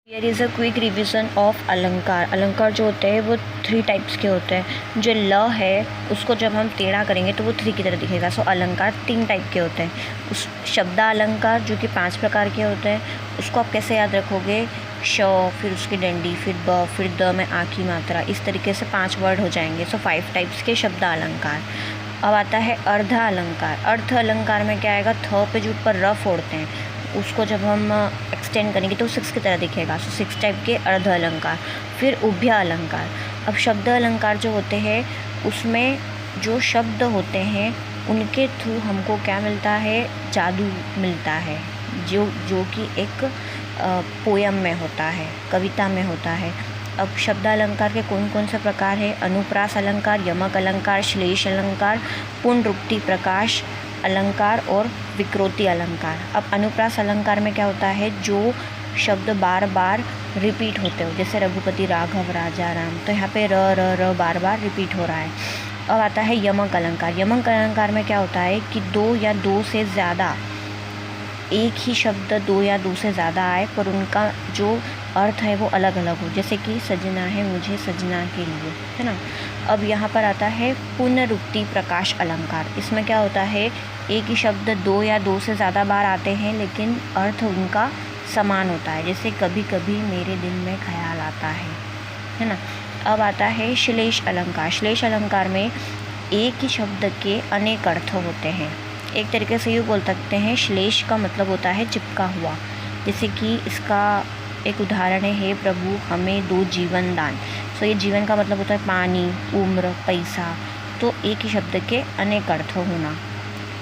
Here is a quick revision of अलंकार। अलंकार जो होते हैं वो 3 टाइप्स के होते हैं। जो ल है उसको जब हम टेढ़ा करेंगे तो वो 3 की तरह दिखेगा। सो अलंकार 3 टाइप के होते हैं। उस शब्दालंकार जो कि 5 प्रकार के होते हैं, उसको आप कैसे याद रखोगे? श, फिर उसकी डंडी, फिर ब, फिर द में आ की मात्रा, इस तरीके से 5 वर्ड हो जाएंगे। सो 5 टाइप्स के शब्दालंकार। अब आता है अर्ध अलंकार। अर्ध अलंकार में क्या आएगा? थ पे जो ऊपर र फोड़ते हैं उसको जब हम एक्सटेंड करेंगे तो 6 की तरह दिखेगा। सो 6 टाइप के अर्ध अलंकार। फिर उभय अलंकार। अब शब्द अलंकार जो होते हैं उसमें जो शब्द होते हैं उनके थ्रू हमको क्या मिलता है? जादू मिलता है, जो कि एक पोयम में होता है, कविता में होता है। अब शब्द अलंकार के कौन कौन से प्रकार है? अनुप्रास अलंकार, यमक अलंकार, श्लेष अलंकार, पुनरुक्ति प्रकाश अलंकार और विकृति अलंकार। अब अनुप्रास अलंकार में क्या होता है? जो शब्द बार बार रिपीट होते हो, जैसे रघुपति, राघव, राजा, राम, तो यहाँ पे र बार बार रिपीट हो रहा है। अब आता है यमक अलंकार। यमक अलंकार में क्या होता है कि 2 या 2 से ज़्यादा, एक ही शब्द 2 या 2 से ज़्यादा आए पर उनका जो अर्थ है वो अलग अलग हो, जैसे कि सजना है मुझे सजना के लिए, है ना। अब यहाँ पर आता है पुनरुक्ति प्रकाश अलंकार। इसमें क्या होता है? एक ही शब्द 2 या 2 से ज़्यादा बार आते हैं लेकिन अर्थ उनका समान होता है, जैसे कभी कभी मेरे दिल में ख्याल आता है ना। अब आता है श्लेष अलंकार। श्लेष अलंकार में एक ही शब्द के अनेक अर्थ होते हैं। एक तरीके से ये बोल सकते हैं, श्लेष का मतलब होता है चिपका हुआ। जैसे कि इसका एक उदाहरण है, हे प्रभु हमें दो जीवन दान। सो ये जीवन का मतलब होता है पानी, उम्र, पैसा। तो एक ही शब्द के अनेक अर्थ होना,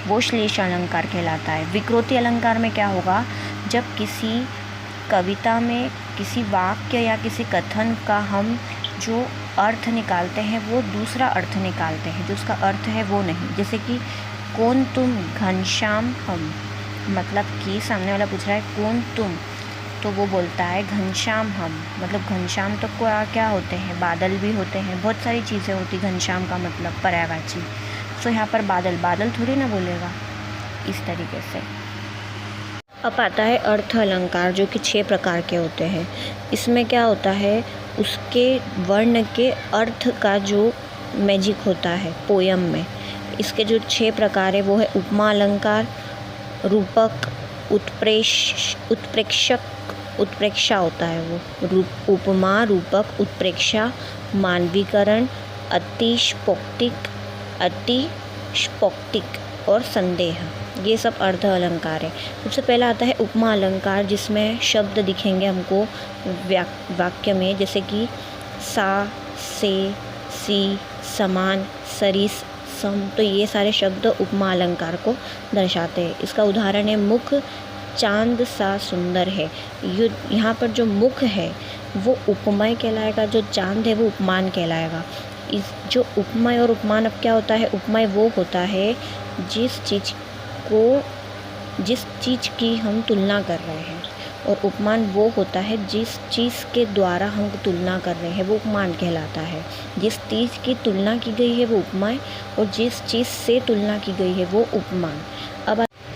वो श्लेष अलंकार कहलाता है। विकृति अलंकार में क्या होगा? जब किसी कविता में किसी वाक्य या किसी कथन का हम जो अर्थ निकालते हैं वो दूसरा अर्थ निकालते हैं, जो उसका अर्थ है वो नहीं। जैसे कि कौन तुम? घनश्याम हम। मतलब कि सामने वाला पूछ रहा है कौन तुम, तो वो बोलता है घनश्याम हम। मतलब घनश्याम तो क्या होते हैं? बादल भी होते हैं, बहुत सारी चीज़ें होती। घनश्याम का मतलब पर्यायवाची। सो यहाँ पर बादल थोड़ी ना बोलेगा, इस तरीके से। अब आता है अर्थ अलंकार, जो कि 6 प्रकार के होते हैं। इसमें क्या होता है? उसके वर्ण के अर्थ का जो मैजिक होता है पोयम में। इसके जो 6 प्रकार है वो है उपमा अलंकार, रूपक, उत्प्रेक्षा होता है वो, उपमा, रूपक, उत्प्रेक्षा, मानवीकरण, अतिशयोक्तिक और संदेह। ये सब अर्ध अलंकार है। सबसे पहला आता है उपमा अलंकार, जिसमें शब्द दिखेंगे हमको वाक्य में, जैसे कि सा, से, सी, समान, सरिस, सम। तो ये सारे शब्द उपमा अलंकार को दर्शाते हैं। इसका उदाहरण है मुख चांद सा सुंदर है। यहाँ पर जो मुख है वो उपमेय कहलाएगा, जो चांद है वो उपमान कहलाएगा। इस जो उपमेय और उपमान, अब क्या होता है? उपमेय वो होता है जिस चीज़ की हम तुलना कर रहे हैं, और उपमान वो होता है जिस चीज़ के द्वारा हम तुलना कर रहे हैं, वो उपमान कहलाता है। जिस चीज़ की तुलना की गई है वो उपमेय, और जिस चीज़ से तुलना की गई है वो उपमान।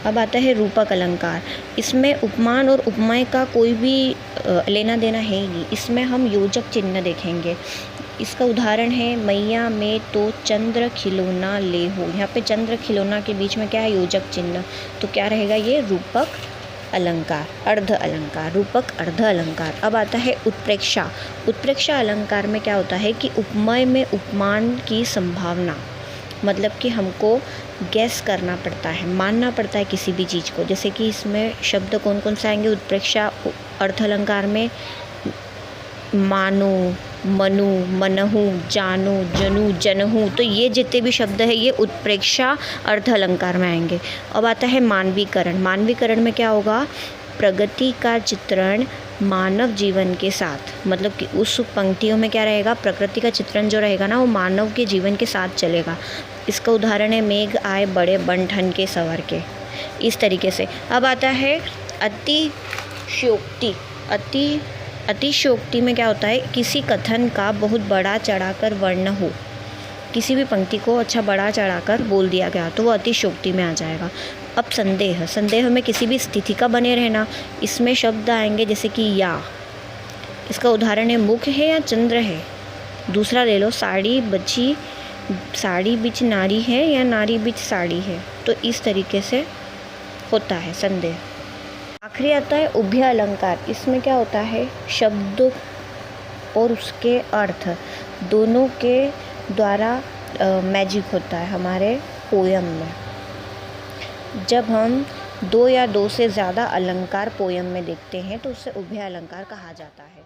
अब आता है रूपक अलंकार। इसमें उपमान और उपमेय का कोई भी लेना देना है ही नहीं। इसमें हम योजक चिन्ह देखेंगे। इसका उदाहरण है मैया में तो चंद्र खिलौना ले हो। यहाँ पे चंद्र खिलौना के बीच में क्या है? योजक चिन्ह। तो क्या रहेगा? ये रूपक अलंकार, अर्ध अलंकार, रूपक अर्ध अलंकार। अब आता है उत्प्रेक्षा। उत्प्रेक्षा अलंकार में क्या होता है कि उपमेय में उपमान की संभावना, मतलब कि हमको गैस करना पड़ता है, मानना पड़ता है किसी भी चीज़ को। जैसे कि इसमें शब्द कौन कौन से आएंगे उत्प्रेक्षा अर्थ अलंकार में? मानो, मनु, मनहु, जानो, जनु, जनहु। तो ये जितने भी शब्द है ये उत्प्रेक्षा अर्थ अलंकार में आएंगे। अब आता है मानवीकरण। मानवीकरण में क्या होगा? प्रगति का चित्रण मानव जीवन के साथ, मतलब कि उस पंक्तियों में क्या रहेगा? प्रकृति का चित्रण जो रहेगा ना वो मानव के जीवन के साथ चलेगा। इसका उदाहरण है मेघ आए बड़े बन ठन के सवर के, इस तरीके से। अब आता है अतिशयोक्ति। अतिशयोक्ति में क्या होता है? किसी कथन का बहुत बड़ा चढ़ाकर वर्ण हो, किसी भी पंक्ति को अच्छा बड़ा चढ़ाकर बोल दिया गया तो वो अतिशयोक्ति में आ जाएगा। अब संदेह में किसी भी स्थिति का बने रहना। इसमें शब्द आएंगे जैसे कि या, इसका उदाहरण है मुख है या चंद्र है। दूसरा ले लो, साड़ी बिच नारी है या नारी बिच साड़ी है। तो इस तरीके से होता है संदेह। आखिरी आता है उभय अलंकार। इसमें क्या होता है, शब्द और उसके अर्थ दोनों के द्वारा मैजिक होता है हमारे पोयम में। जब हम 2 या 2 से ज़्यादा अलंकार पोयम में देखते हैं तो उसे उभय अलंकार कहा जाता है।